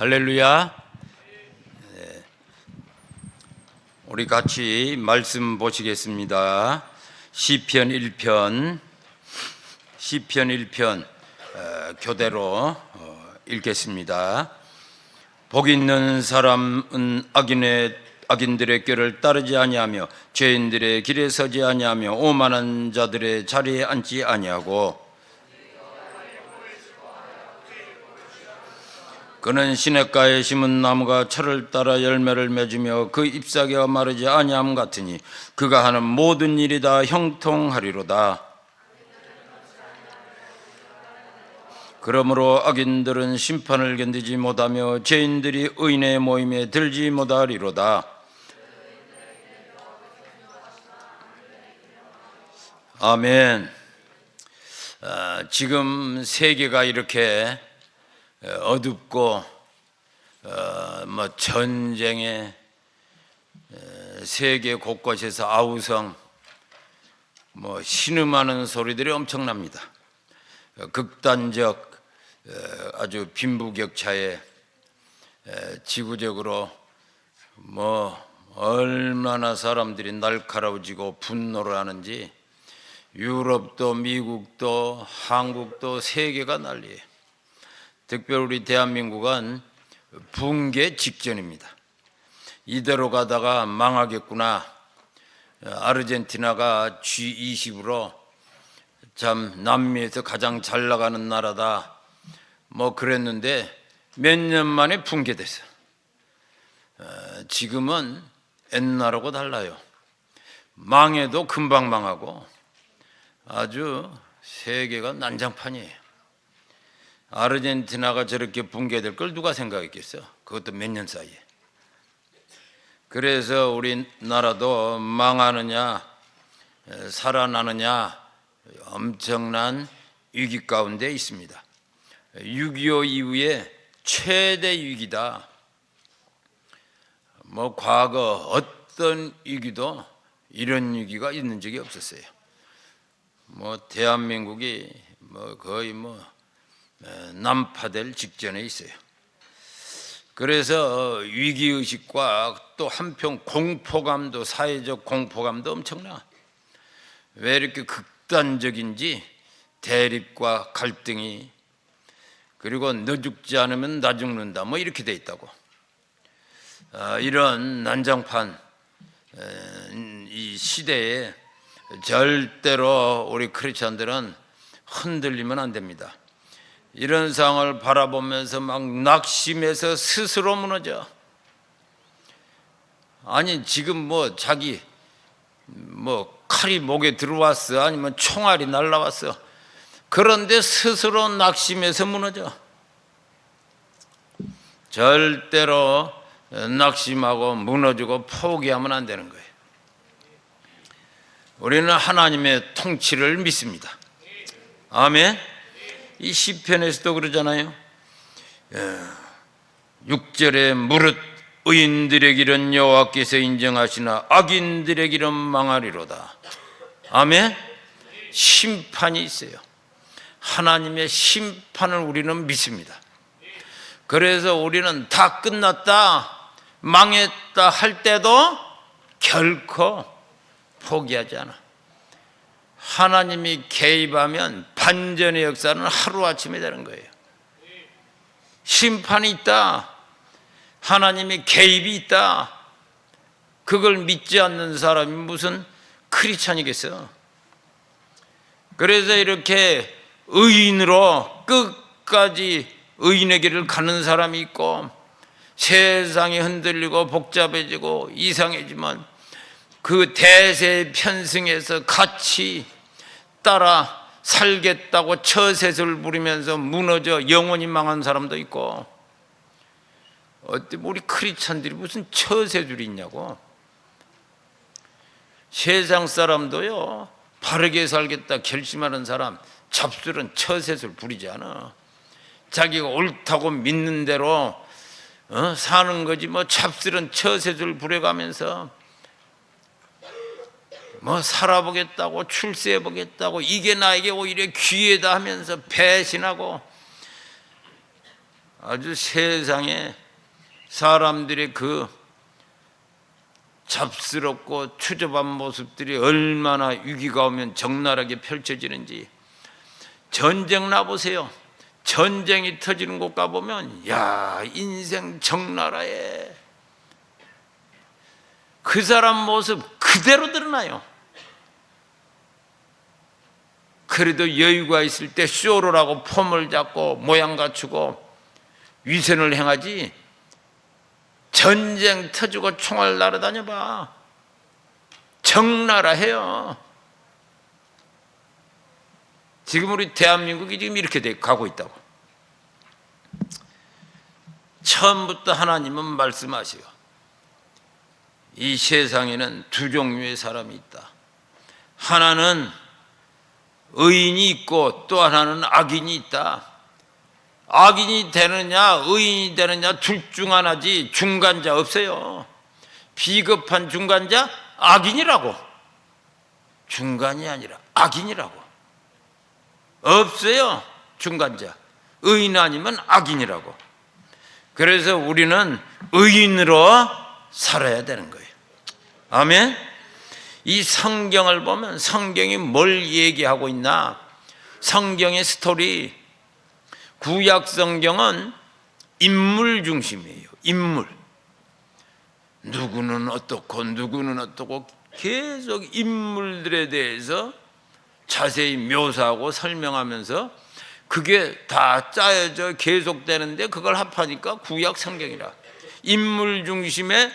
할렐루야. 네. 우리 같이 말씀 보시겠습니다. 시편 1편 교대로 읽겠습니다. 복 있는 사람은 악인들의 꾀를 따르지 아니하며 죄인들의 길에 서지 아니하며 오만한 자들의 자리에 앉지 아니하고 그는 시냇가에 심은 나무가 철을 따라 열매를 맺으며 그 잎사귀가 마르지 아니함 같으니 그가 하는 모든 일이 다 형통하리로다. 그러므로 악인들은 심판을 견디지 못하며 죄인들이 의인의 모임에 들지 못하리로다. 아멘. 지금 세계가 이렇게 어둡고 전쟁에 세계 곳곳에서 아우성 신음하는 소리들이 엄청납니다. 극단적 아주 빈부격차에 지구적으로 얼마나 사람들이 날카로워지고 분노를 하는지 유럽도 미국도 한국도 세계가 난리예요. 특별히 우리 대한민국은 붕괴 직전입니다. 이대로 가다가 망하겠구나. 아르헨티나가 G20으로 참 남미에서 가장 잘 나가는 나라다 그랬는데 몇 년 만에 붕괴됐어요. 지금은 옛날하고 달라요. 망해도 금방 망하고 아주 세계가 난장판이에요. 아르헨티나가 저렇게 붕괴될 걸 누가 생각했겠어? 그것도 몇 년 사이에. 그래서 우리나라도 망하느냐 살아나느냐 엄청난 위기 가운데 있습니다. 6.25 이후에 최대 위기다. 과거 어떤 위기도 이런 위기가 있는 적이 없었어요. 대한민국이 거의 난파될 직전에 있어요. 그래서 위기의식과 또 한편 공포감도, 사회적 공포감도 엄청나. 왜 이렇게 극단적인지 대립과 갈등이, 그리고 너 죽지 않으면 나 죽는다 이렇게 돼 있다고. 이런 난장판 이 시대에 절대로 우리 크리스찬들은 흔들리면 안 됩니다. 이런 상황을 바라보면서 막 낙심해서 스스로 무너져. 아니 지금 자기 칼이 목에 들어왔어, 아니면 총알이 날라왔어. 그런데 스스로 낙심해서 무너져. 절대로 낙심하고 무너지고 포기하면 안 되는 거예요. 우리는 하나님의 통치를 믿습니다. 아멘. 이 시편에서도 그러잖아요. 6절에 무릇 의인들의 길은 여호와께서 인정하시나 악인들의 길은 망하리로다. 아멘. 심판이 있어요. 하나님의 심판을 우리는 믿습니다. 그래서 우리는 다 끝났다, 망했다 할 때도 결코 포기하지 않아. 하나님이 개입하면 반전의 역사는 하루아침에 되는 거예요. 심판이 있다, 하나님의 개입이 있다, 그걸 믿지 않는 사람이 무슨 크리스찬이겠어. 그래서 이렇게 의인으로 끝까지 의인의 길을 가는 사람이 있고, 세상이 흔들리고 복잡해지고 이상해지만 그 대세 편승에서 같이 따라 살겠다고 처세술 부리면서 무너져 영원히 망한 사람도 있고. 우리 크리스찬들이 무슨 처세술이 있냐고. 세상 사람도요, 바르게 살겠다 결심하는 사람 잡술은 처세술 부리지 않아. 자기가 옳다고 믿는 대로 사는 거지. 잡술은 처세술 부려가면서 살아보겠다고, 출세해보겠다고, 이게 나에게 오히려 기회다 하면서 배신하고 아주 세상에 사람들의 그 잡스럽고 추접한 모습들이 얼마나 위기가 오면 적나라하게 펼쳐지는지. 전쟁 나보세요. 전쟁이 터지는 곳 가보면 야, 인생 적나라해. 그 사람 모습 그대로 드러나요. 그래도 여유가 있을 때 쇼를 하고 폼을 잡고 모양 갖추고 위선을 행하지, 전쟁 터지고 총알 날아다녀 봐. 적나라해요. 지금 우리 대한민국이 지금 이렇게 가고 있다고. 처음부터 하나님은 말씀하시오. 이 세상에는 두 종류의 사람이 있다. 하나는 의인이 있고 또 하나는 악인이 있다. 악인이 되느냐 의인이 되느냐 둘 중 하나지 중간자 없어요. 비겁한 중간자 악인이라고. 중간이 아니라 악인이라고. 없어요. 중간자. 의인 아니면 악인이라고. 그래서 우리는 의인으로 살아야 되는 거예요. 아멘. 이 성경을 보면 성경이 뭘 얘기하고 있나? 성경의 스토리, 구약 성경은 인물 중심이에요. 인물. 누구는 어떻고 누구는 어떻고 계속 인물들에 대해서 자세히 묘사하고 설명하면서 그게 다 짜여져 계속되는데 그걸 합하니까 구약 성경이라. 인물 중심의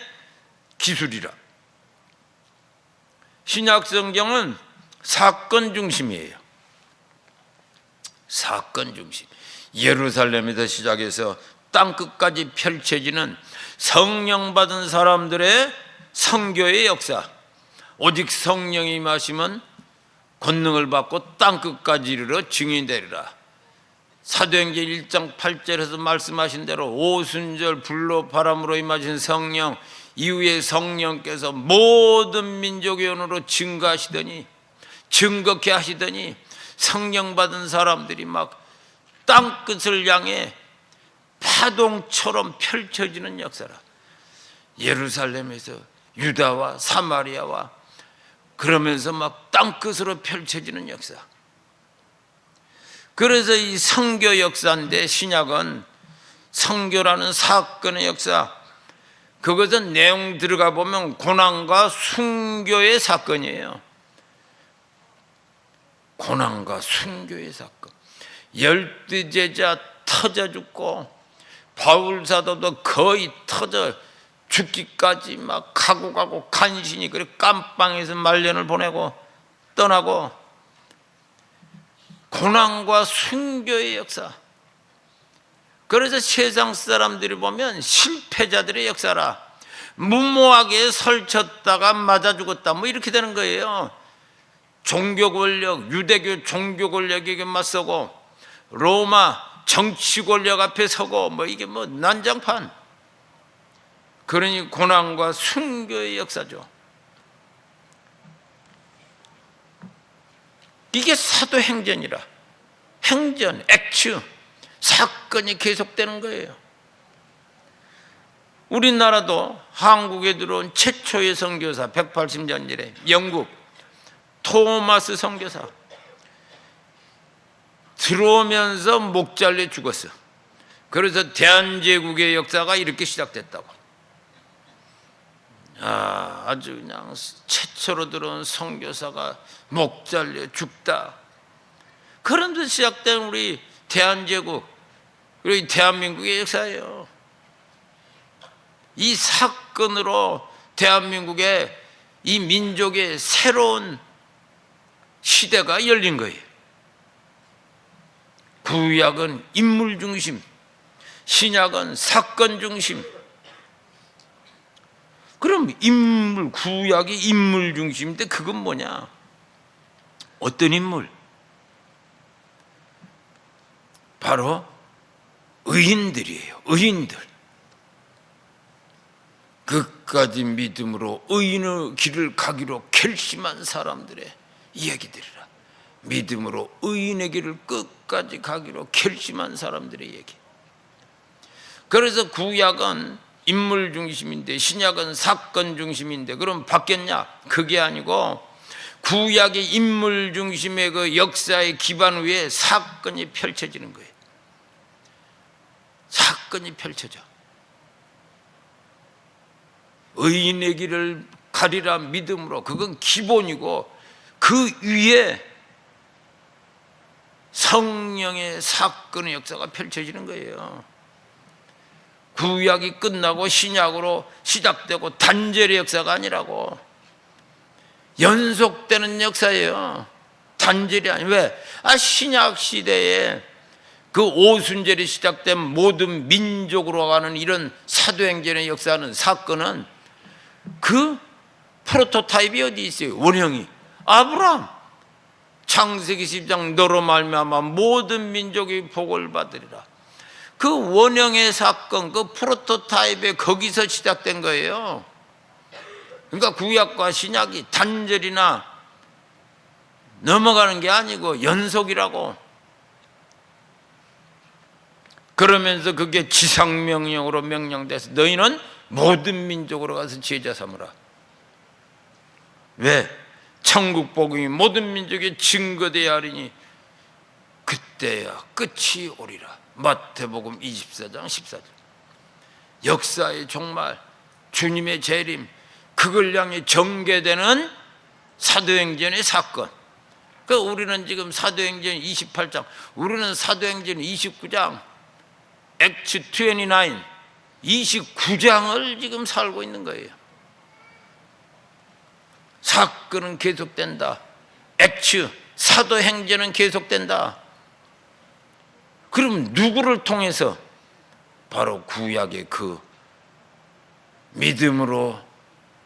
기술이라. 신약 성경은 사건 중심이에요. 사건 중심. 예루살렘에서 시작해서 땅끝까지 펼쳐지는 성령 받은 사람들의 선교의 역사. 오직 성령이 임하시면 권능을 받고 땅끝까지 이르러 증인이 되리라. 사도행전 1장 8절에서 말씀하신 대로 오순절 불로 바람으로 임하신 성령, 이후에 성령께서 모든 민족의 언어로 증거하시더니, 증거케 하시더니 성령 받은 사람들이 막 땅끝을 향해 파동처럼 펼쳐지는 역사라. 예루살렘에서 유다와 사마리아와 그러면서 막 땅끝으로 펼쳐지는 역사. 그래서 이 선교 역사인데 신약은 선교라는 사건의 역사, 그것은 내용 들어가 보면 고난과 순교의 사건이에요. 고난과 순교의 사건. 12제자 터져 죽고 바울 사도도 거의 터져 죽기까지 막 가고 간신히 그래 깜빵에서 말년을 보내고 떠나고, 고난과 순교의 역사. 그래서 세상 사람들이 보면 실패자들의 역사라. 무모하게 설쳤다가 맞아 죽었다 뭐 이렇게 되는 거예요. 종교 권력, 유대교 종교 권력에게 맞서고 로마 정치 권력 앞에 서고 뭐 이게 뭐 난장판. 그러니 고난과 순교의 역사죠. 이게 사도행전이라. 행전, 액츠, 사건이 계속되는 거예요. 우리나라도 한국에 들어온 최초의 선교사 180년 전에 영국 토마스 선교사 들어오면서 목 잘려 죽었어. 그래서 대한제국의 역사가 이렇게 시작됐다고. 아주 그냥 최초로 들어온 선교사가 목 잘려 죽다. 그런데 시작된 우리 대한제국, 그리고 대한민국의 역사예요. 이 사건으로 대한민국의 이 민족의 새로운 시대가 열린 거예요. 구약은 인물 중심, 신약은 사건 중심. 그럼 인물, 구약이 인물 중심인데 그건 뭐냐? 어떤 인물? 바로 의인들이에요. 의인들. 끝까지 믿음으로 의인의 길을 가기로 결심한 사람들의 이야기들이라. 믿음으로 의인의 길을 끝까지 가기로 결심한 사람들의 얘기. 그래서 구약은 인물 중심인데 신약은 사건 중심인데 그럼 바뀌었냐? 그게 아니고 구약의 인물 중심의 그 역사의 기반 위에 사건이 펼쳐지는 거예요. 사건이 펼쳐져. 의인의 길을 가리라 믿음으로, 그건 기본이고 그 위에 성령의 사건의 역사가 펼쳐지는 거예요. 구약이 끝나고 신약으로 시작되고 단절의 역사가 아니라고. 연속되는 역사예요. 단절이 아니에요. 왜? 신약 시대에 그 오순절이 시작된 모든 민족으로 가는 이런 사도행전의 역사는, 사건은 그 프로토타입이 어디 있어요? 원형이 아브라함. 창세기 10장 너로 말미암아 모든 민족이 복을 받으리라. 그 원형의 사건, 그 프로토타입에 거기서 시작된 거예요. 그러니까 구약과 신약이 단절이나 넘어가는 게 아니고 연속이라고. 그러면서 그게 지상명령으로 명령돼서 너희는 모든 민족으로 가서 제자 삼으라. 왜? 천국 복음이 모든 민족에 증거되어야 하리니 그때야 끝이 오리라. 마태복음 24장 14절. 역사의 종말, 주님의 재림, 그걸 향해 전개되는 사도행전의 사건. 그러니까 우리는 지금 사도행전 28장, 우리는 사도행전 29장, 액츠 29, 29장을 지금 살고 있는 거예요. 사건은 계속된다. 액츠, 사도행전은 계속된다. 그럼 누구를 통해서? 바로 구약의 그 믿음으로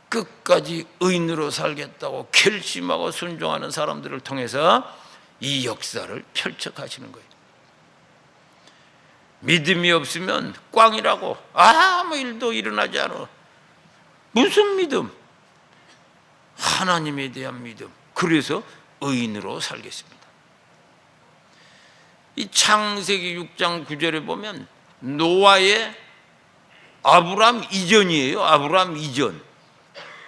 끝까지 의인으로 살겠다고 결심하고 순종하는 사람들을 통해서 이 역사를 펼쳐 가시는 거예요. 믿음이 없으면 꽝이라고. 아무 일도 일어나지 않아. 무슨 믿음? 하나님에 대한 믿음. 그래서 의인으로 살겠습니다. 이 창세기 6장 9절에 보면 노아의 아브람 이전이에요. 아브람 이전.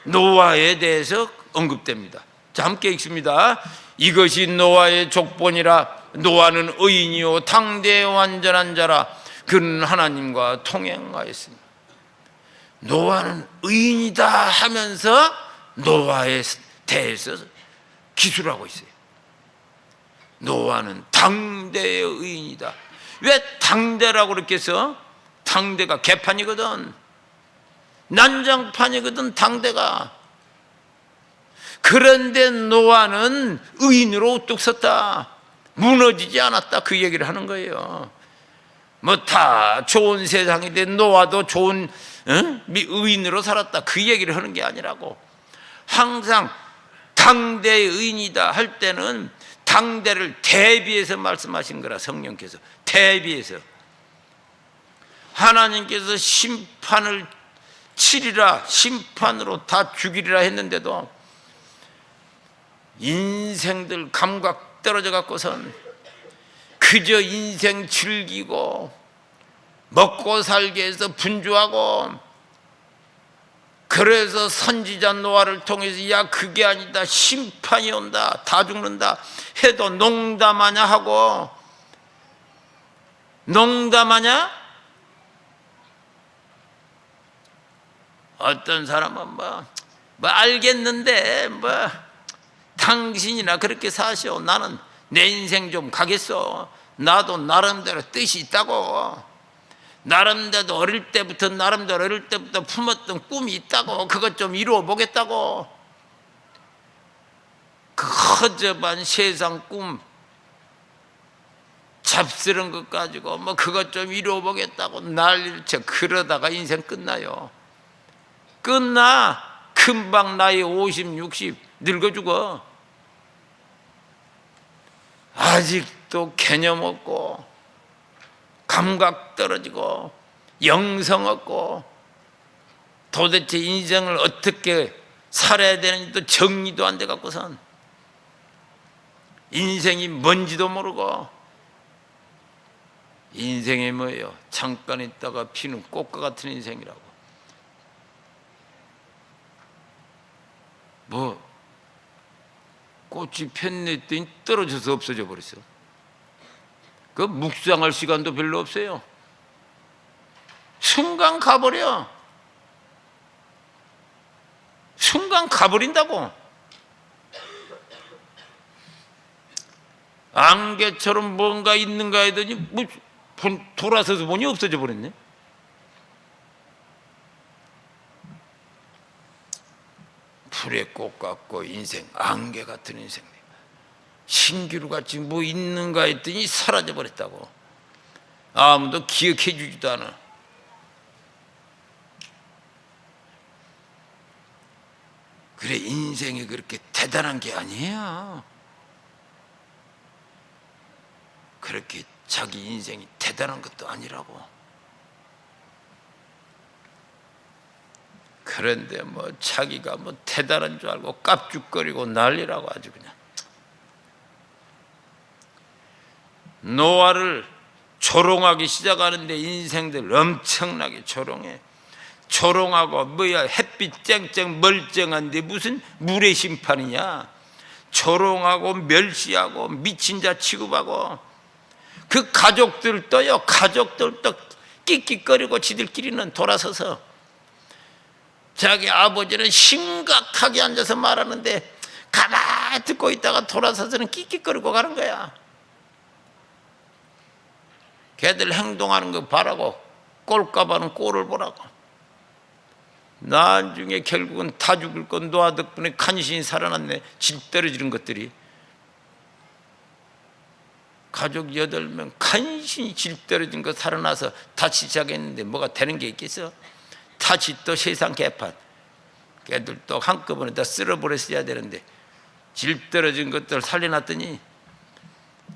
노아에 대해서 언급됩니다. 자, 함께 읽습니다. 이것이 노아의 족본이라. 노아는 의인이요 당대의 완전한 자라. 그는 하나님과 통행하였습니다. 노아는 의인이다 하면서 노아에 대해서 기술하고 있어요. 노아는 당대의 의인이다. 왜 당대라고 그렇게 해서? 당대가 개판이거든. 난장판이거든 당대가. 그런데 노아는 의인으로 우뚝 섰다. 무너지지 않았다. 그 얘기를 하는 거예요. 뭐 다 좋은 세상인데 노아도 좋은 의인으로 살았다. 그 얘기를 하는 게 아니라고. 항상 당대의 의인이다 할 때는 당대를 대비해서 말씀하신 거라. 성령께서 대비해서. 하나님께서 심판을 치리라, 심판으로 다 죽이리라 했는데도 인생들 감각 떨어져 갖고선 그저 인생 즐기고 먹고 살기 위해서 분주하고, 그래서 선지자 노아를 통해서 야 그게 아니다, 심판이 온다, 다 죽는다 해도 농담하냐 하고, 농담하냐? 어떤 사람은 뭐 알겠는데 당신이나 그렇게 사시오. 나는 내 인생 좀 가겠어. 나도 나름대로 뜻이 있다고. 나름대로 어릴 때부터 품었던 꿈이 있다고. 그것 좀 이루어 보겠다고. 그 허접한 세상 꿈, 잡스러운 것 가지고 그것 좀 이루어 보겠다고 난리를 쳐. 그러다가 인생 끝나요. 끝나. 금방 나이 50, 60 늙어 죽어. 아직도 개념 없고 감각 떨어지고 영성 없고 도대체 인생을 어떻게 살아야 되는지도 정리도 안 돼 갖고선 인생이 뭔지도 모르고 인생이 뭐예요? 잠깐 있다가 피는 꽃과 같은 인생이라고. 뭐 꽃이 폈냈더니 떨어져서 없어져 버렸어. 그 묵상할 시간도 별로 없어요. 순간 가버려. 순간 가버린다고. 안개처럼 뭔가 있는가 하더니 뭐 돌아서서 보니 없어져 버렸네. 풀의 꽃 같고 인생 안개 같은 인생. 신기루 같이 뭐 있는가 했더니 사라져 버렸다고. 아무도 기억해 주지도 않아. 그래, 인생이 그렇게 대단한 게 아니야. 그렇게 자기 인생이 대단한 것도 아니라고. 그런데 뭐 자기가 뭐 대단한 줄 알고 깝죽거리고 난리라고 아주 그냥. 노화를 조롱하기 시작하는데 인생들 엄청나게 조롱해. 조롱하고 뭐야, 햇빛 쨍쨍 멀쩡한데 무슨 물의 심판이냐. 조롱하고 멸시하고 미친 자 취급하고. 그 가족들도요, 가족들도 끽끽거리고 지들끼리는 돌아서서 자기 아버지는 심각하게 앉아서 말하는데 가만히 듣고 있다가 돌아서서는 끽끽거리고 가는 거야. 걔들 행동하는 거 바라고 꼴까봐는 꼴을 보라고. 나중에 결국은 다 죽을 건 노아 덕분에 간신히 살아났네. 질 떨어지는 것들이. 가족 8명 간신히 질 떨어진 거 살아나서 다시 시작했는데 뭐가 되는 게 있겠어? 다시 또 세상 개판. 걔들 또 한꺼번에 다 쓸어버렸어야 되는데 질 떨어진 것들 살려놨더니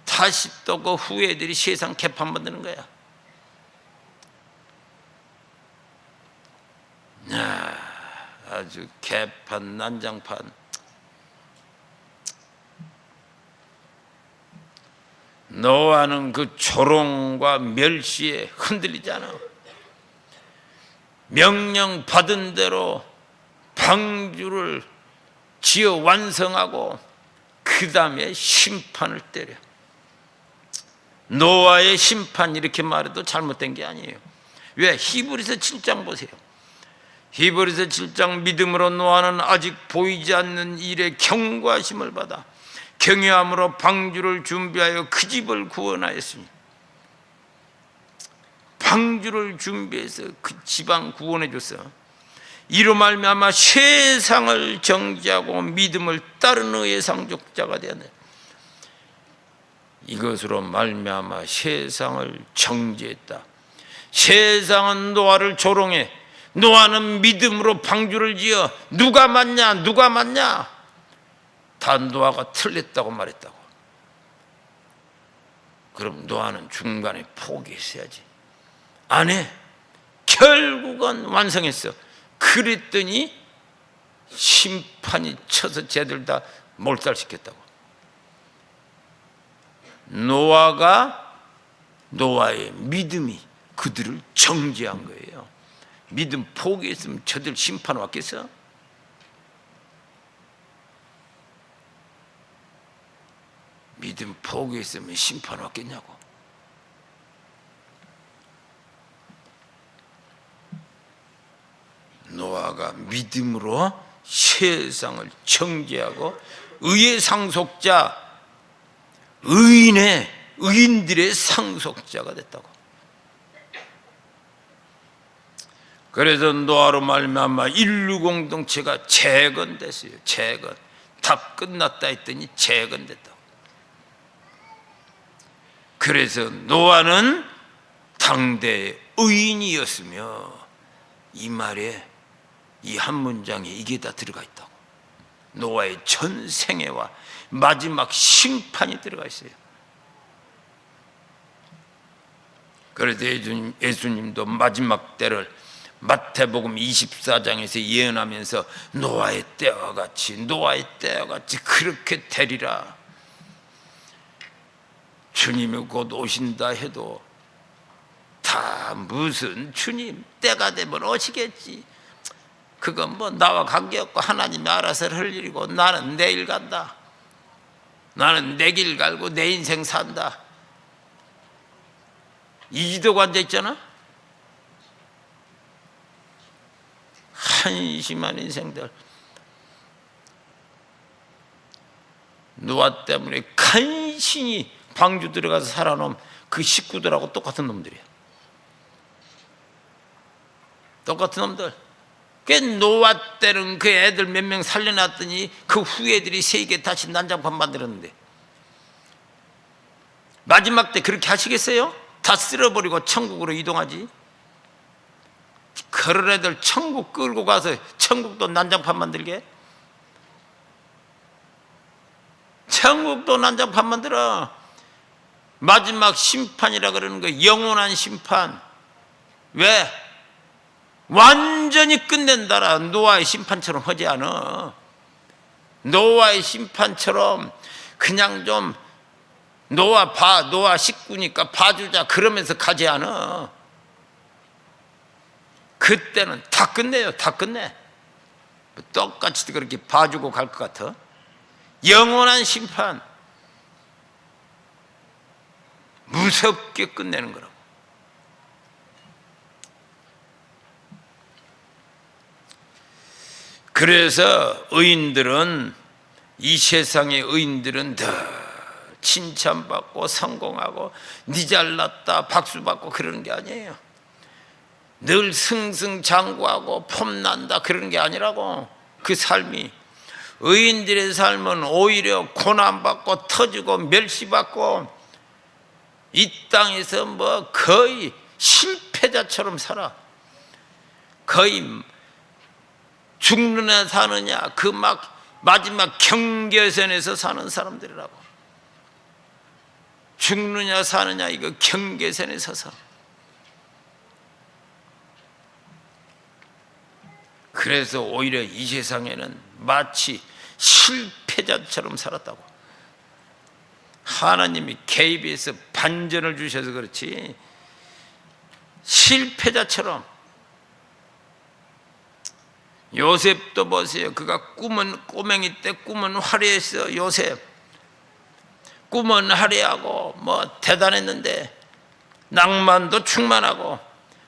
다시 또 그 후예들이 세상 개판 만드는 거야. 아주 개판 난장판. 노아는 그 조롱과 멸시에 흔들리지 않아. 명령 받은 대로 방주를 지어 완성하고 그 다음에 심판을 때려. 노아의 심판 이렇게 말해도 잘못된 게 아니에요. 왜? 히브리서 7장 보세요. 히브리서 7장 믿음으로 노아는 아직 보이지 않는 일에 경고하심을 받아 경외함으로 방주를 준비하여 그 집을 구원하였으니. 방주를 준비해서 그 집안 구원해 줬어. 이로 말미암아 세상을 정죄하고 믿음을 따르는 의의 상속자가 되었네. 이것으로 말미암아 세상을 정죄했다. 세상은 노아를 조롱해. 노아는 믿음으로 방주를 지어. 누가 맞냐 누가 맞냐, 다 노아가 틀렸다고 말했다고. 그럼 노아는 중간에 포기했어야지. 안 해. 결국은 완성했어. 그랬더니 심판이 쳐서 쟤들 다 몰살시켰다고. 노아의 믿음이 그들을 정죄한 거예요. 믿음 포기했으면 저들 심판 왔겠어? 믿음 포기했으면 심판 왔겠냐고. 노아가 믿음으로 세상을 정죄하고 의의 상속자, 의인들의 상속자가 됐다고. 그래서 노아로 말미암아 인류 공동체가 재건됐어요. 재건. 다 끝났다 했더니 재건됐다고. 그래서 노아는 당대의 의인이었으며, 이 말에 이 한 문장에 이게 다 들어가 있다고. 노아의 전 생애와 마지막 심판이 들어가 있어요. 그래서 예수님도 마지막 때를 마태복음 24장에서 예언하면서 노아의 때와 같이 그렇게 되리라. 주님이 곧 오신다 해도 무슨 주님 때가 되면 오시겠지. 그건 뭐 나와 관계없고 하나님이 알아서 할 일이고 나는 내일 간다. 나는 내 길 갈고 내 인생 산다. 이기도가 앉아있잖아. 한심한 인생들. 노아 때문에 간신히 방주 들어가서 살아놓은 그 식구들하고 똑같은 놈들이야. 똑같은 놈들. 그 노아 때는 그 애들 몇 명 살려놨더니 그 후예들이 세계 다시 난장판 만들었는데 마지막 때 그렇게 하시겠어요? 다 쓸어버리고 천국으로 이동하지. 그런 애들 천국 끌고 가서 천국도 난장판 만들게. 천국도 난장판 만들어. 마지막 심판이라 그러는 거 영원한 심판. 왜? 완전히 끝낸다라. 노아의 심판처럼 하지 않아. 노아의 심판처럼 그냥 좀 노아 식구니까 봐주자 그러면서 가지 않아. 그때는 다 끝내요. 다 끝내. 똑같이 그렇게 봐주고 갈 것 같아. 영원한 심판. 무섭게 끝내는 거라고. 그래서 의인들은, 이 세상의 의인들은 더 칭찬받고 성공하고 니 잘났다 박수 받고 그러는 게 아니에요. 늘 승승장구하고 폼난다 그러는 게 아니라고. 그 삶이, 의인들의 삶은 오히려 고난받고 터지고 멸시받고 이 땅에서 뭐 거의 실패자처럼 살아. 거의 죽느냐 사느냐 그 막 마지막 경계선에서 사는 사람들이라고. 죽느냐 사느냐 이거 경계선에 서서. 그래서 오히려 이 세상에는 마치 실패자처럼 살았다고. 하나님이 KBS 반전을 주셔서 그렇지 실패자처럼. 요셉도 보세요. 그가 꿈은 꼬맹이 때 꿈은 화려했어. 요셉 꿈은 화려하고 뭐 대단했는데 낭만도 충만하고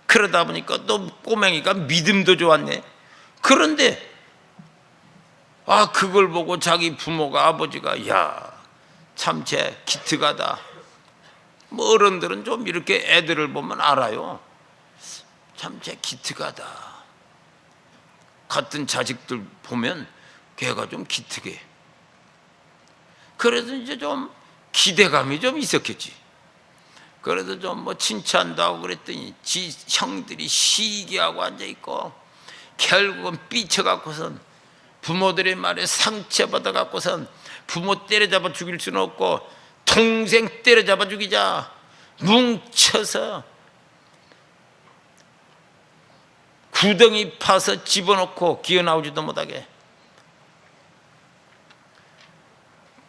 그러다 보니까 또 꼬맹이가 믿음도 좋았네. 그런데 그걸 보고 자기 부모가 아버지가 참 쟤 기특하다. 뭐 어른들은 좀 이렇게 애들을 보면 알아요. 참 쟤 기특하다. 같은 자식들 보면 걔가 좀 기특해. 그래서 이제 좀 기대감이 좀 있었겠지. 그래서 좀 뭐 칭찬도 하고 그랬더니 지 형들이 시기하고 앉아있고 결국은 삐쳐갖고선 부모들의 말에 상처받아 갖고선 부모 때려잡아 죽일 수는 없고 동생 때려잡아 죽이자 뭉쳐서 구덩이 파서 집어넣고 기어나오지도 못하게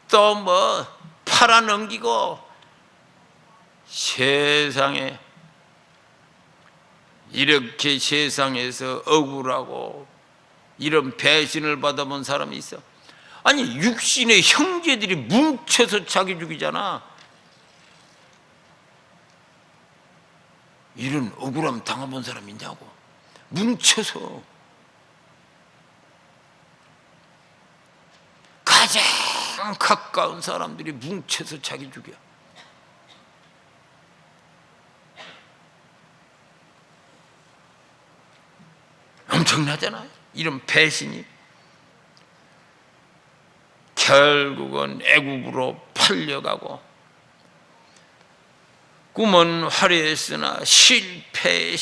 또 뭐 팔아넘기고 세상에 이렇게 세상에서 억울하고 이런 배신을 받아본 사람이 있어. 아니 육신의 형제들이 뭉쳐서 자기 죽이잖아. 이런 억울함 당해본 사람이 있냐고. 뭉쳐서 가장 가까운 사람들이 뭉쳐서 자기 죽여. 엄청나잖아요. 이런 배신이. 결국은 애국으로 팔려가고 꿈은 화려했으나 실패.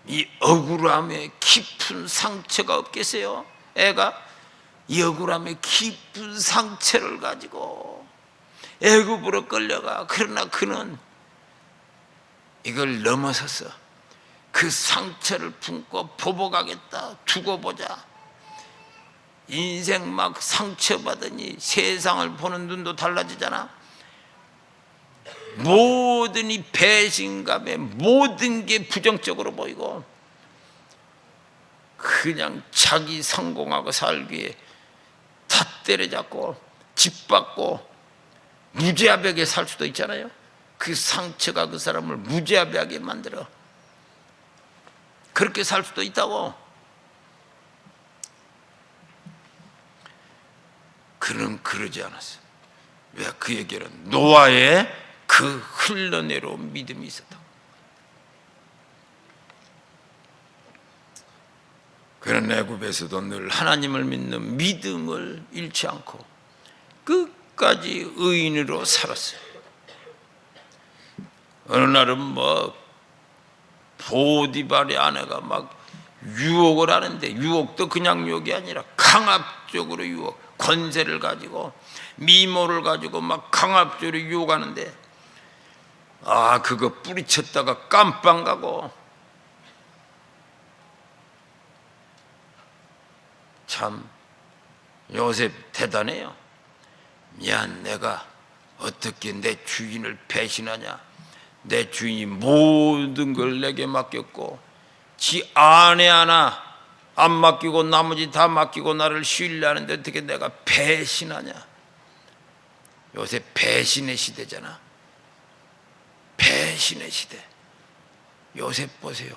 이 억울함에 깊은 상처가 없겠어요? 애가 이 억울함에 깊은 상처를 가지고 애굽으로 끌려가. 그러나 그는 이걸 넘어서서 그 상처를 품고 보복하겠다. 두고 보자. 인생 막 상처받으니 세상을 보는 눈도 달라지잖아. 모든 이 배신감에 모든 게 부정적으로 보이고 그냥 자기 성공하고 살기에 다 때려잡고 짓밟고 무자비하게 살 수도 있잖아요. 그 상처가 그 사람을 무자비하게 만들어 그렇게 살 수도 있다고. 그는 그러지 않았어. 왜? 그에게는 노아의 그 흘러내려온 믿음이 있었다. 그는 애굽에서도 늘 하나님을 믿는 믿음을 잃지 않고 끝까지 의인으로 살았어요. 어느 날은 보디발의 아내가 막 유혹을 하는데, 유혹도 그냥 유혹이 아니라 강압적으로 유혹, 권세를 가지고 미모를 가지고 막 강압적으로 유혹하는데, 그거 뿌리쳤다가 깜빵 가고. 참 요셉 대단해요. 미안, 내가 어떻게 내 주인을 배신하냐. 내 주인이 모든 걸 내게 맡겼고 지 아내 하나 안 맡기고 나머지 다 맡기고 나를 신뢰하는데 어떻게 내가 배신하냐. 요새 배신의 시대잖아. 배신의 시대. 요셉 보세요.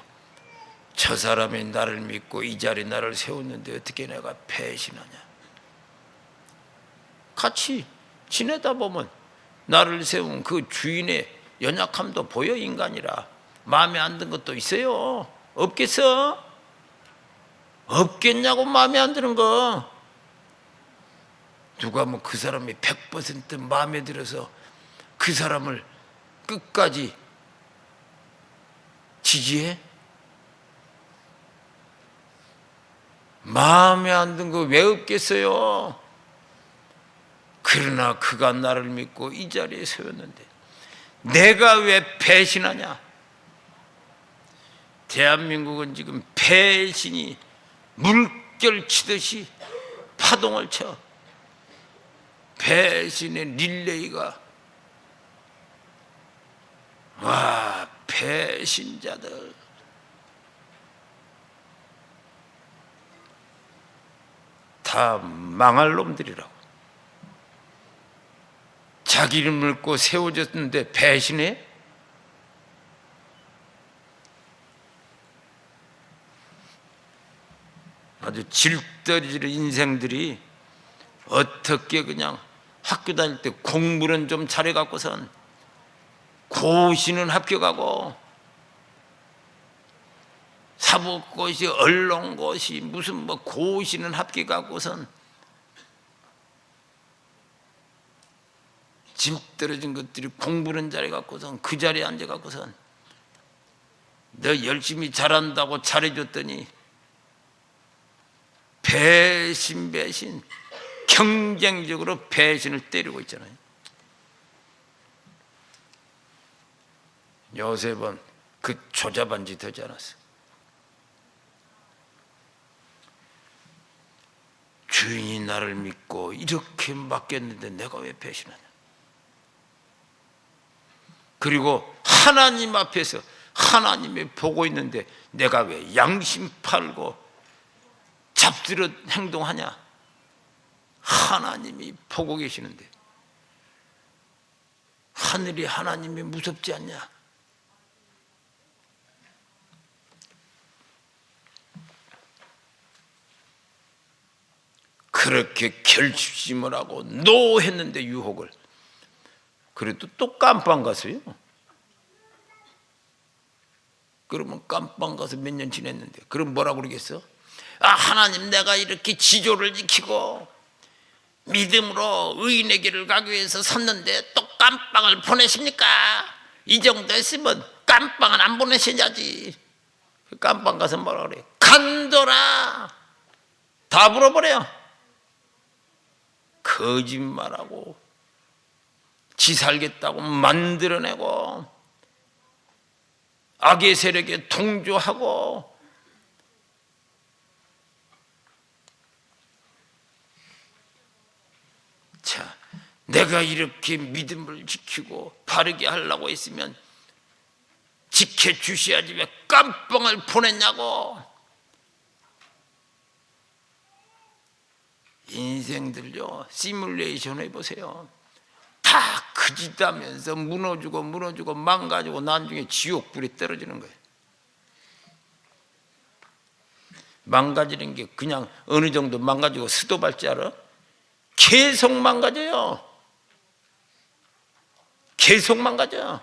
저 사람이 나를 믿고 이 자리에 나를 세웠는데 어떻게 내가 배신하냐. 같이 지내다 보면 나를 세운 그 주인의 연약함도 보여. 인간이라 마음에 안 든 것도 있어요. 없겠어? 없겠냐고. 마음에 안 드는 거. 누가 그 사람이 100% 마음에 들어서 그 사람을 끝까지 지지해? 마음에 안 든 거 왜 없겠어요? 그러나 그가 나를 믿고 이 자리에 세웠는데 내가 왜 배신하냐? 대한민국은 지금 배신이 물결 치듯이 파동을 쳐. 배신의 릴레이가. 배신자들. 다 망할 놈들이라고. 자기 이름을 묻고 세워졌는데 배신해? 아주 질떨어지는 인생들이 어떻게 그냥 학교 다닐 때 공부는 좀 잘해갖고선 고시는 합격하고 사법고시, 언론고시, 무슨 고시는 합격하고선 집 떨어진 것들이 공부는 잘해갖고선 그 자리에 앉아갖고선 너 열심히 잘한다고 잘해줬더니 배신 경쟁적으로 배신을 때리고 있잖아요. 요셉은 그 조잡한 짓 하지 않았어. 주인이 나를 믿고 이렇게 맡겼는데 내가 왜 배신하냐. 그리고 하나님 앞에서 하나님이 보고 있는데 내가 왜 양심 팔고 잡들어 행동하냐. 하나님이 보고 계시는데 하늘이 하나님이 무섭지 않냐. 그렇게 결심을 하고 노했는데 유혹을. 그래도 또 깜빵 갔어요. 그러면 깜빵 가서 몇 년 지냈는데 그럼 뭐라고 그러겠어? 하나님, 내가 이렇게 지조를 지키고 믿음으로 의인의 길을 가기 위해서 섰는데 또 깜빵을 보내십니까? 이 정도 했으면 깜빵은 안 보내셔야지. 깜빵 가서 뭐라 그래? 간도라. 다 물어버려. 거짓말하고 지 살겠다고 만들어내고 악의 세력에 동조하고. 자, 내가 이렇게 믿음을 지키고 바르게 하려고 했으면 지켜주셔야지 왜 깜빵을 보냈냐고. 인생들요, 시뮬레이션 해보세요. 다 그짓하면서 무너지고 망가지고 나중에 지옥불에 떨어지는 거예요. 망가지는 게 그냥 어느 정도 망가지고 수도 밟지 않아? 계속 망가져요. 계속 망가져.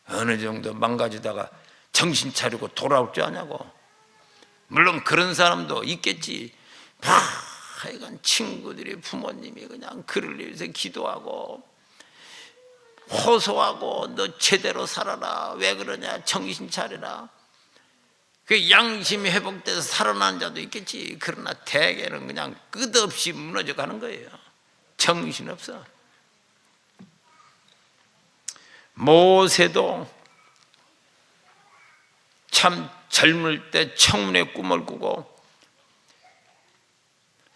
어느 정도 망가지다가 정신 차리고 돌아올 줄 아냐고. 물론 그런 사람도 있겠지. 하여간 친구들이, 부모님이 그냥 그를 위해서 기도하고 호소하고 너 제대로 살아라, 왜 그러냐, 정신 차려라. 그 양심이 회복돼서 살아난 자도 있겠지. 그러나 대개는 그냥 끝없이 무너져 가는 거예요. 정신없어. 모세도 참 젊을 때 청문회 꿈을 꾸고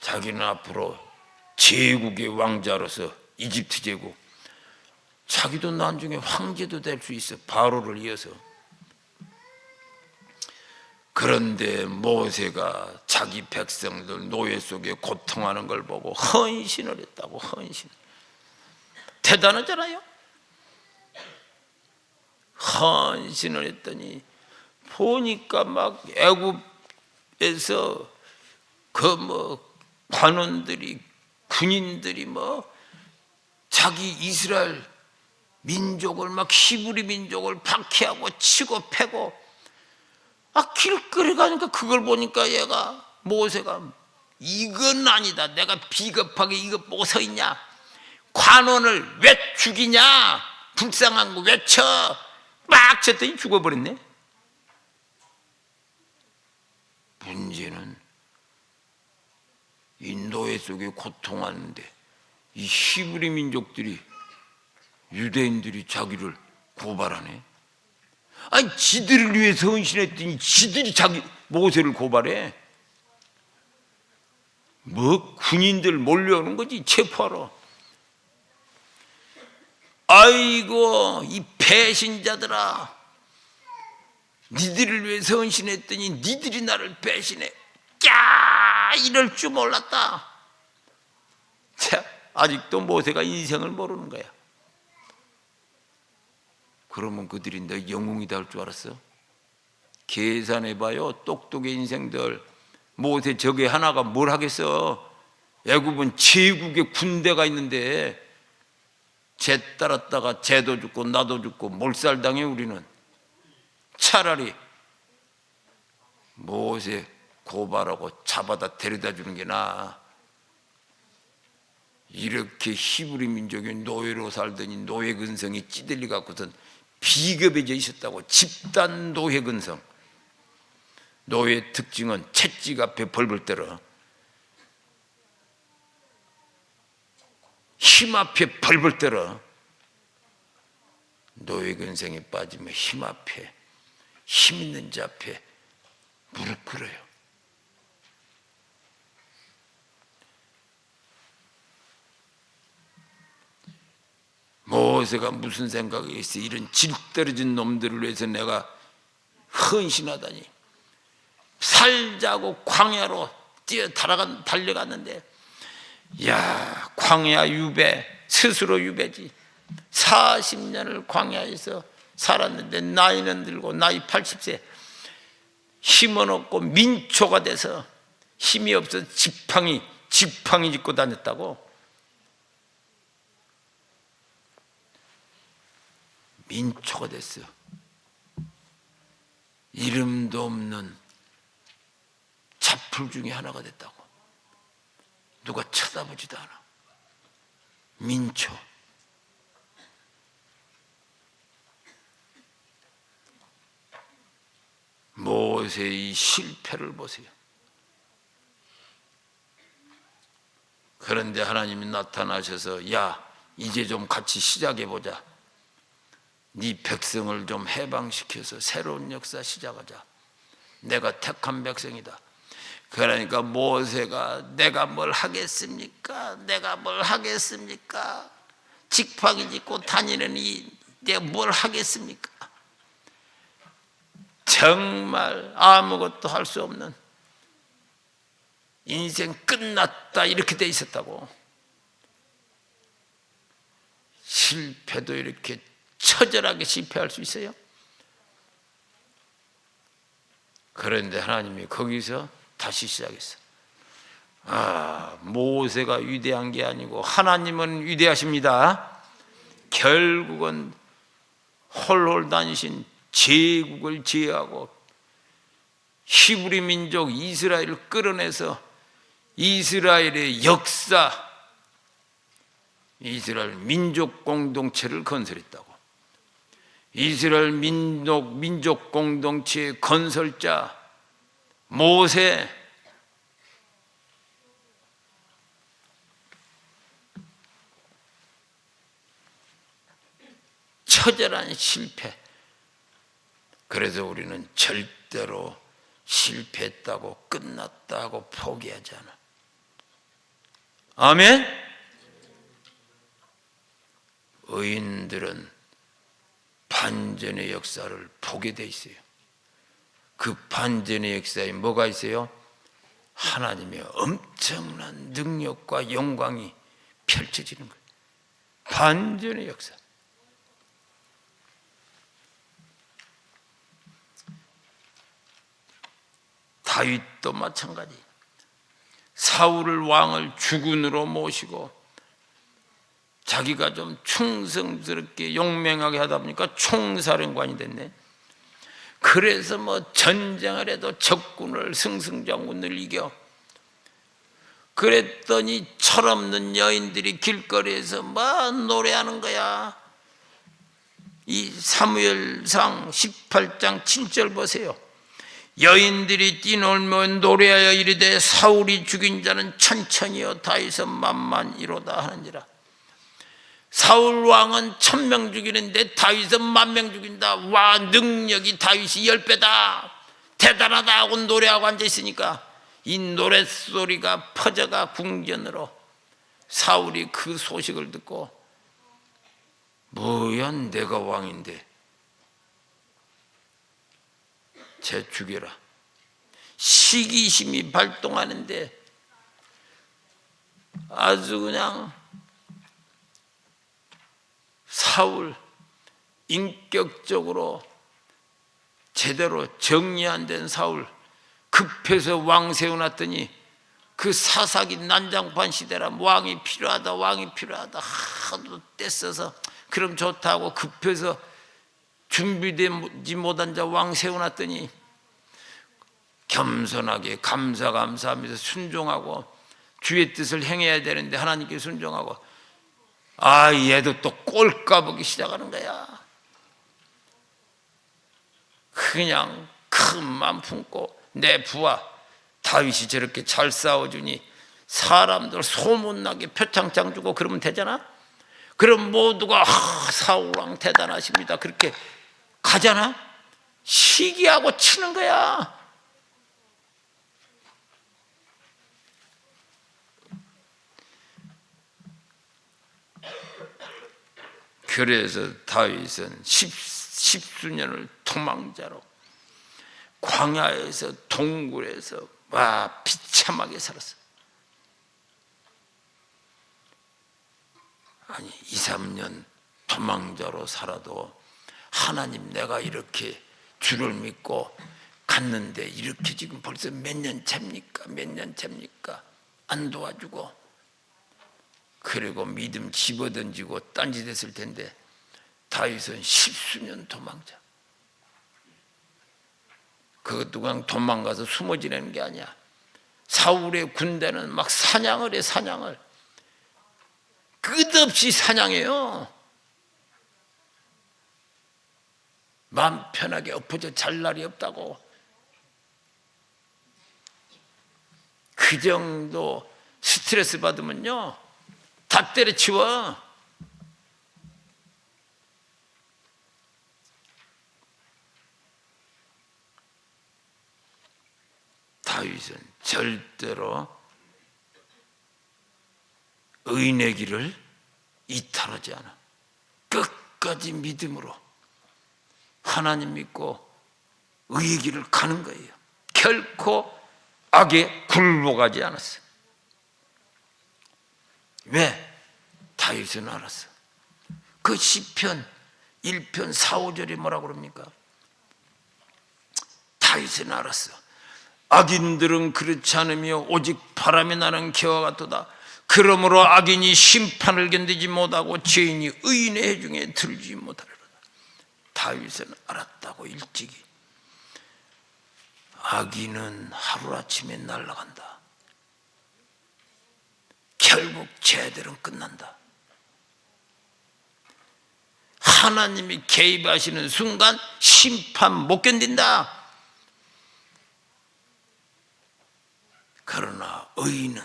자기는 앞으로 제국의 왕자로서, 이집트 제국, 자기도 나중에 황제도 될 수 있어, 바로를 이어서. 그런데 모세가 자기 백성들 노예 속에 고통하는 걸 보고 헌신을 했다고. 헌신. 대단하잖아요. 헌신을 했더니 보니까 막 애굽에서 관원들이, 군인들이 자기 이스라엘 민족을 막 히브리 민족을 박해하고 치고 패고, 길거리 가니까 그걸 보니까 얘가, 모세가, 이건 아니다, 내가 비겁하게 이거 보고 서 있냐, 관원을 왜 죽이냐, 불쌍한 거 왜 쳐, 막 쳤더니 죽어버렸네. 문제는 이 노예 속에 고통하는데 이 히브리 민족들이, 유대인들이 자기를 고발하네. 지들을 위해서 헌신했더니 지들이 자기 모세를 고발해. 군인들 몰려오는 거지, 체포하러. 아이고 이 배신자들아, 니들을 위해서 헌신했더니 니들이 나를 배신해. 이럴 줄 몰랐다. 자, 아직도 모세가 인생을 모르는 거야. 그러면 그들이 너 영웅이다 할 줄 알았어? 계산해봐요. 똑똑의 인생들. 모세 저게 하나가 뭘 하겠어. 애굽은 제국의 군대가 있는데 쟤 따랐다가 쟤도 죽고 나도 죽고 몰살당해. 우리는 차라리 모세 고발하고 잡아다 데려다 주는 게 나아. 이렇게 히브리 민족이 노예로 살더니 노예 근성이 찌들리 갖고선 비겁해져 있었다고. 집단 노예 근성. 노예 특징은 채찍 앞에 벌벌 떨어. 힘 앞에 벌벌 떨어. 노예 근성에 빠지면 힘 앞에, 힘 있는 자 앞에 무릎 꿇어요. 모세가 무슨 생각이 있어? 이런 질 떨어진 놈들을 위해서 내가 헌신하다니. 살자고 광야로 달려갔는데, 야, 광야 유배, 스스로 유배지. 40년을 광야에서 살았는데 나이는 들고, 나이 80세, 힘은 없고 민초가 돼서 힘이 없어서 지팡이 짚고 다녔다고. 민초가 됐어. 이름도 없는 잡풀 중에 하나가 됐다고. 누가 쳐다보지도 않아. 민초. 모세의 실패를 보세요. 그런데 하나님이 나타나셔서, 야, 이제 좀 같이 시작해보자. 네 백성을 좀 해방시켜서 새로운 역사 시작하자. 내가 택한 백성이다. 그러니까 모세가 내가 뭘 하겠습니까? 내가 뭘 하겠습니까? 직파기 짓고 다니는 내가 뭘 하겠습니까? 정말 아무것도 할 수 없는, 인생 끝났다 이렇게 돼 있었다고. 실패도 이렇게 처절하게 실패할 수 있어요? 그런데 하나님이 거기서 다시 시작했어. 모세가 위대한 게 아니고 하나님은 위대하십니다. 결국은 홀홀 다니신 제국을 제하고 히브리 민족 이스라엘을 끌어내서 이스라엘의 역사, 이스라엘 민족 공동체를 건설했다고. 이스라엘 민족 공동체의 건설자 모세, 처절한 실패. 그래서 우리는 절대로 실패했다고 끝났다고 포기하지 않아. 아멘. 의인들은 반전의 역사를 보게 돼 있어요. 그 반전의 역사에 뭐가 있어요? 하나님의 엄청난 능력과 영광이 펼쳐지는 거예요. 반전의 역사. 다윗도 마찬가지. 사울을 왕을 주군으로 모시고 자기가 좀 충성스럽게 용맹하게 하다 보니까 총사령관이 됐네. 그래서 뭐 전쟁을 해도 적군을, 승승장군을 이겨. 그랬더니 철없는 여인들이 길거리에서 막 노래하는 거야. 이 사무엘상 18장 7절 보세요. 여인들이 뛰놀며 노래하여 이르되 사울이 죽인 자는 천천히요 다윗은 만만이로다 하는지라. 사울 왕은 1000명 죽이는데 다윗은 10,000명 죽인다. 와, 능력이 다윗이 10배다. 대단하다 하고 노래하고 앉아있으니까 이 노랫소리가 퍼져가 궁전으로. 사울이 그 소식을 듣고 뭐야, 내가 왕인데 쟤 죽여라. 시기심이 발동하는데 아주 그냥 사울 인격적으로 제대로 정리 안 된 사울 급해서 왕 세워놨더니 그 사사기 난장판 시대라. 왕이 필요하다, 왕이 필요하다 하도 떼써서 그럼 좋다고 급해서 준비되지 못한 자 왕 세워놨더니 겸손하게 감사하면서 순종하고 주의 뜻을 행해야 되는데 하나님께 순종하고 얘도 또 꼴까보기 시작하는 거야. 그냥 큰 맘 품고 내 부하 다윗이 저렇게 잘 싸워주니 사람들 소문나게 표창장 주고 그러면 되잖아. 그럼 모두가 사울왕 대단하십니다 그렇게 가잖아. 시기하고 치는 거야. 그래서 다윗은 십수년을 도망자로 광야에서 동굴에서 비참하게 살았어. 아니 2, 3년 도망자로 살아도 하나님 내가 이렇게 주를 믿고 갔는데 이렇게 지금 벌써 몇 년 차입니까? 안 도와주고 그리고 믿음 집어던지고 딴짓했을 텐데 다윗은 10수년 도망자. 그것도 그냥 도망가서 숨어 지내는 게 아니야. 사울의 군대는 막 사냥을 해. 사냥을 끝없이 사냥해요. 마음 편하게 엎어져 잘 날이 없다고. 그 정도 스트레스 받으면요 다 때려치워. 다윗은 절대로 의인의 길을 이탈하지 않아. 끝까지 믿음으로 하나님 믿고 의의 길을 가는 거예요. 결코 악에 굴복하지 않았어. 왜? 다윗은 알았어. 그 시편 1편 4, 5절이 뭐라고 그럽니까? 다윗은 알았어. 악인들은 그렇지 않으며 오직 바람이 나는 개와 같도다. 그러므로 악인이 심판을 견디지 못하고 죄인이 의인의 해중에 들지 못하리로다. 다윗은 알았다고 일찍이. 악인은 하루아침에 날아간다. 결국 죄들은 끝난다. 하나님이 개입하시는 순간 심판 못 견딘다. 그러나 의인은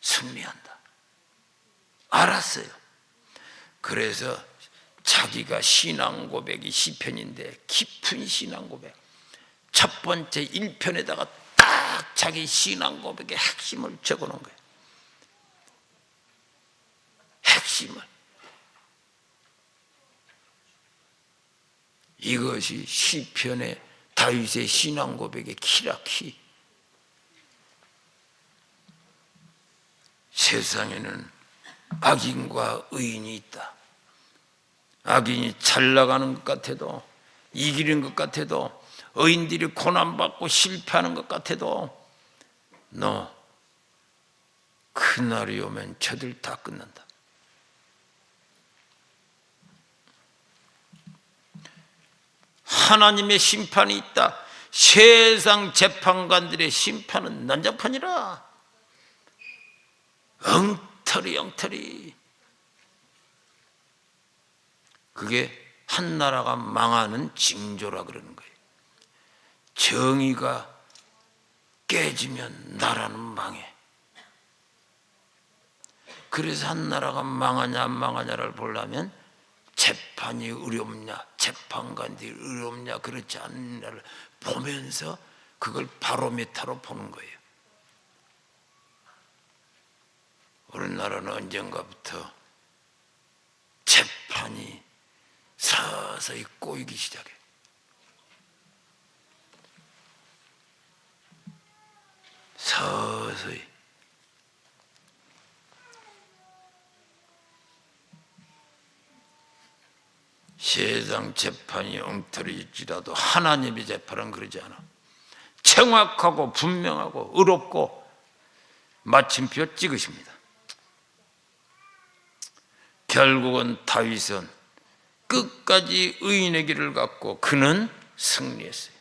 승리한다. 알았어요. 그래서 자기가 신앙 고백이 시편인데 깊은 신앙 고백. 첫 번째 1편에다가 딱 자기 신앙 고백의 핵심을 적어놓은 거예요. 핵심을. 이것이 시편의 다윗의 신앙 고백의 키라 키. 세상에는 악인과 의인이 있다. 악인이 잘 나가는 것 같아도, 이기는 것 같아도, 의인들이 고난받고 실패하는 것 같아도 너 그날이 오면 저들 다 끝난다. 하나님의 심판이 있다. 세상 재판관들의 심판은 난장판이라. 엉터리. 그게 한 나라가 망하는 징조라 그러는 거예요. 정의가 깨지면 나라는 망해. 그래서 한 나라가 망하냐 안 망하냐를 보려면 재판이 의롭냐, 재판관들이 의롭냐, 그렇지 않느냐를 보면서 그걸 바로미터로 보는 거예요. 우리나라는 언젠가부터 재판이 서서히 꼬이기 시작해. 서서히. 세상 재판이 엉터리일지라도 하나님의 재판은 그러지 않아. 정확하고 분명하고 의롭고 마침표 찍으십니다. 결국은 다윗은 끝까지 의인의 길을 갔고 그는 승리했어요.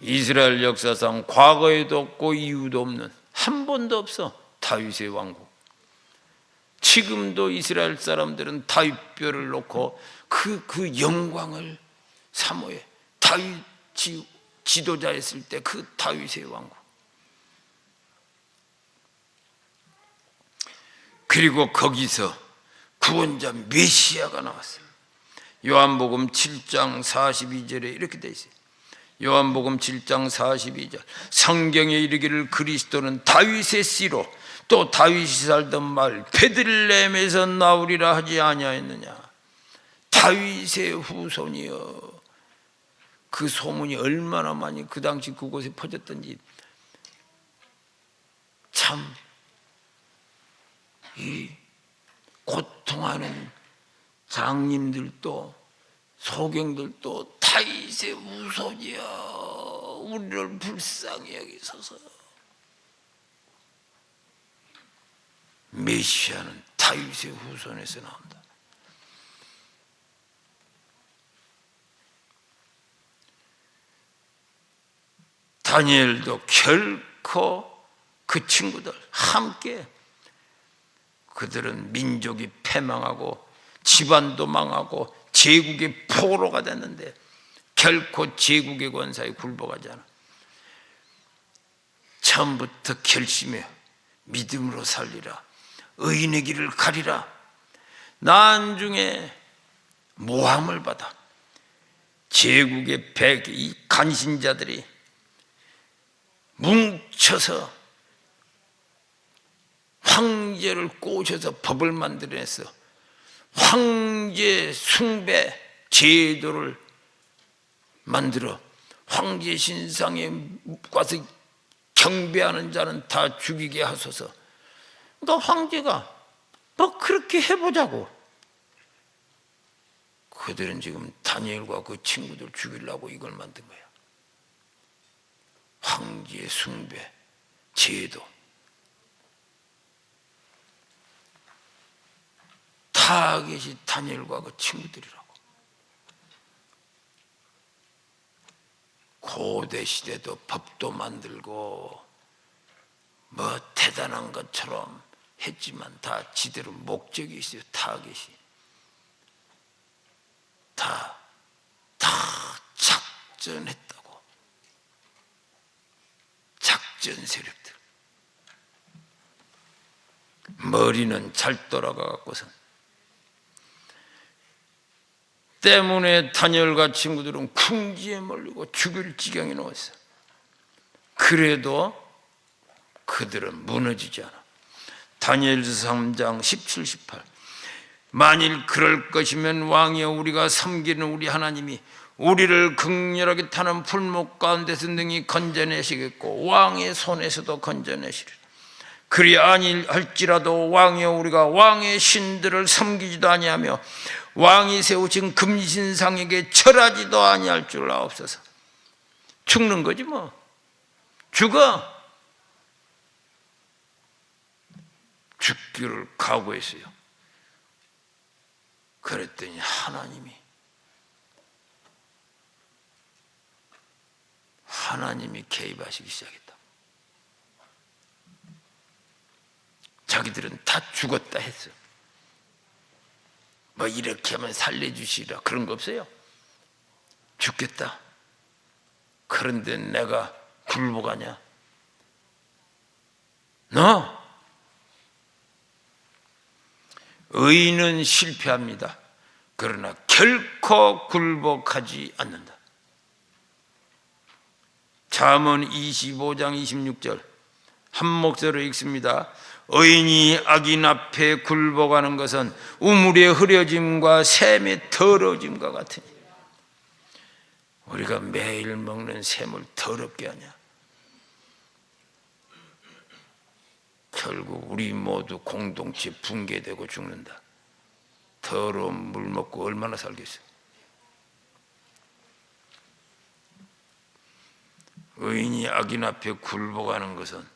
이스라엘 역사상 과거에도 없고 이후도 없는, 한 번도 없어, 다윗의 왕국. 지금도 이스라엘 사람들은 다윗뼈를 놓고 그 영광을 사모해. 다윗이 지도자였을 때 그 다윗의 왕국. 그리고 거기서 구원자 메시아가 나왔어요. 요한복음 7장 42절에 이렇게 돼 있어요. 요한복음 7장 42절. 성경에 이르기를 그리스도는 다윗의 씨로 또 다윗이 살던 마을 베들레헴에서 나오리라 하지 아니하였느냐. 다윗의 후손이여. 그 소문이 얼마나 많이 그 당시 그곳에 퍼졌던지. 참 이 고통하는 장님들도 소경들도 다윗의 후손이여 우리를 불쌍히 여기소서. 메시아는 다윗의 후손에서 나온다. 다니엘도 결코 그 친구들 함께, 그들은 민족이 패망하고 집안도 망하고 제국의 포로가 됐는데 결코 제국의 권사에 굴복하지 않아. 처음부터 결심해 믿음으로 살리라. 의인의 길을 가리라. 나중에 모함을 받아 제국의 이 간신자들이 뭉쳐서 황제를 꼬셔서 법을 만들어내서 황제 숭배 제도를 만들어 황제 신상에 가서 경배하는 자는 다 죽이게 하소서. 그러니까 황제가 뭐 그렇게 해보자고. 그들은 지금 다니엘과 그 친구들 죽이려고 이걸 만든 거야. 황제의 숭배 제도. 타겟이 다니엘과 그 친구들이라고. 고대 시대도 법도 만들고 뭐 대단한 것처럼 했지만 다 지대로 목적이 있어요. 타겟이 다 작전했다고. 작전 세력들 머리는 잘 돌아가 갖고선 때문에 다니엘과 친구들은 궁지에 몰리고 죽을 지경에 놓았어. 그래도 그들은 무너지지 않아. 다니엘서 3장 17, 18. 만일 그럴 것이면 왕이여 우리가 섬기는 우리 하나님이 우리를 극렬하게 타는 풀목 가운데서 능히 건져내시겠고 왕의 손에서도 건져내시리라. 그리 아니할지라도 왕이여 우리가 왕의 신들을 섬기지도 아니하며 왕이 세우신 금신상에게 절하지도 아니할 줄 아옵소서. 죽는 거지 뭐. 죽어. 죽기를 각오했어요. 그랬더니 하나님이 개입하시기 시작했다. 자기들은 다 죽었다 했어. 뭐 이렇게 하면 살려주시라 그런 거 없어요. 죽겠다. 그런데 내가 굴복하냐? 너 의인은 실패합니다. 그러나 결코 굴복하지 않는다. 잠언 25장 26절 한 목소리로 읽습니다. 의인이 악인 앞에 굴복하는 것은 우물의 흐려짐과 샘의 더러짐과 같으니. 우리가 매일 먹는 샘을 더럽게 하냐? 결국 우리 모두 공동체 붕괴되고 죽는다. 더러운 물 먹고 얼마나 살겠어? 의인이 악인 앞에 굴복하는 것은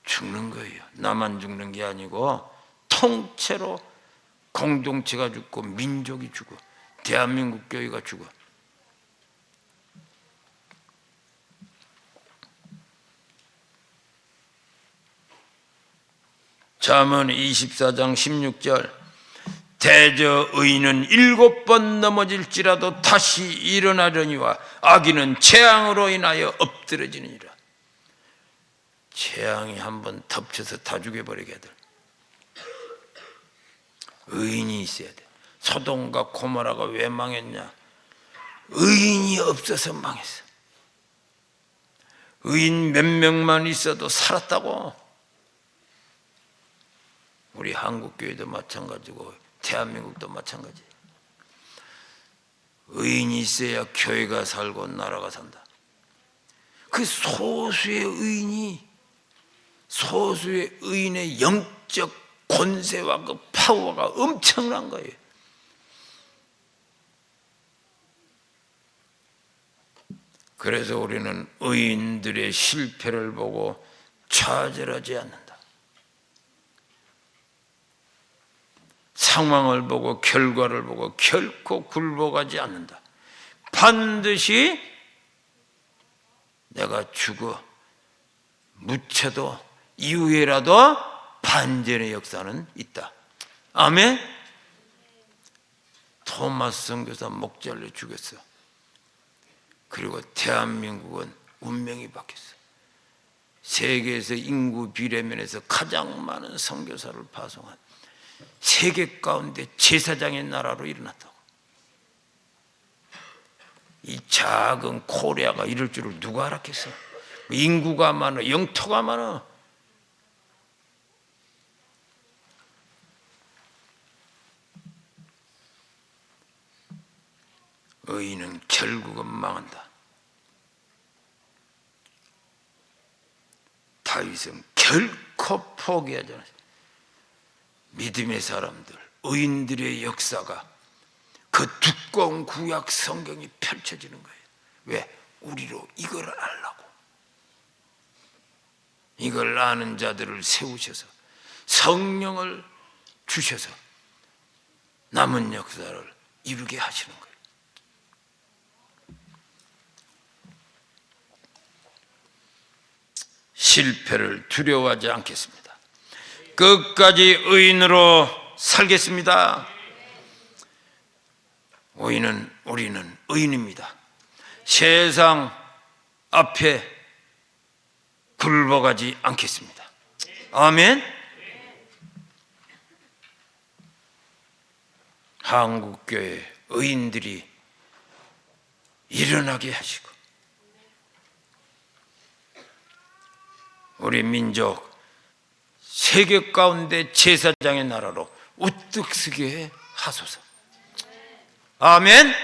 죽는 거예요. 나만 죽는 게 아니고 통째로 공동체가 죽고 민족이 죽어. 대한민국 교회가 죽어. 잠언 24장 16절 대저 의인은 7번 넘어질지라도 다시 일어나려니와 악인은 재앙으로 인하여 엎드러지느니라. 재앙이 한번 덮쳐서 다 죽여버리게 돼. 의인이 있어야 돼. 소돔과 고모라가 왜 망했냐? 의인이 없어서 망했어. 의인 몇 명만 있어도 살았다고. 우리 한국교회도 마찬가지고 대한민국도 마찬가지. 의인이 있어야 교회가 살고 나라가 산다. 그 소수의 의인의 영적 권세와 그 파워가 엄청난 거예요. 그래서 우리는 의인들의 실패를 보고 좌절하지 않는다. 상황을 보고 결과를 보고 결코 굴복하지 않는다. 반드시 내가 죽어 묻혀도 이후에라도 반전의 역사는 있다. 아멘. 토마스 선교사 목 잘려 죽였어. 그리고 대한민국은 운명이 바뀌었어. 세계에서 인구 비례면에서 가장 많은 선교사를 파송한 세계 가운데 제사장의 나라로 일어났다고. 이 작은 코리아가 이럴 줄을 누가 알았겠어? 인구가 많아, 영토가 많아. 의인은 결국은 망한다. 다윗은 결코 포기하지 않았어요. 믿음의 사람들, 의인들의 역사가 그 두꺼운 구약 성경이 펼쳐지는 거예요. 왜? 우리로 이걸 알라고. 이걸 아는 자들을 세우셔서 성령을 주셔서 남은 역사를 이루게 하시는 거예요. 실패를 두려워하지 않겠습니다. 끝까지 의인으로 살겠습니다. 우리는 의인입니다. 세상 앞에 굴복하지 않겠습니다. 아멘. 한국교회 의인들이 일어나게 하시고 우리 민족 세계 가운데 제사장의 나라로 우뚝 서게 하소서. 아멘.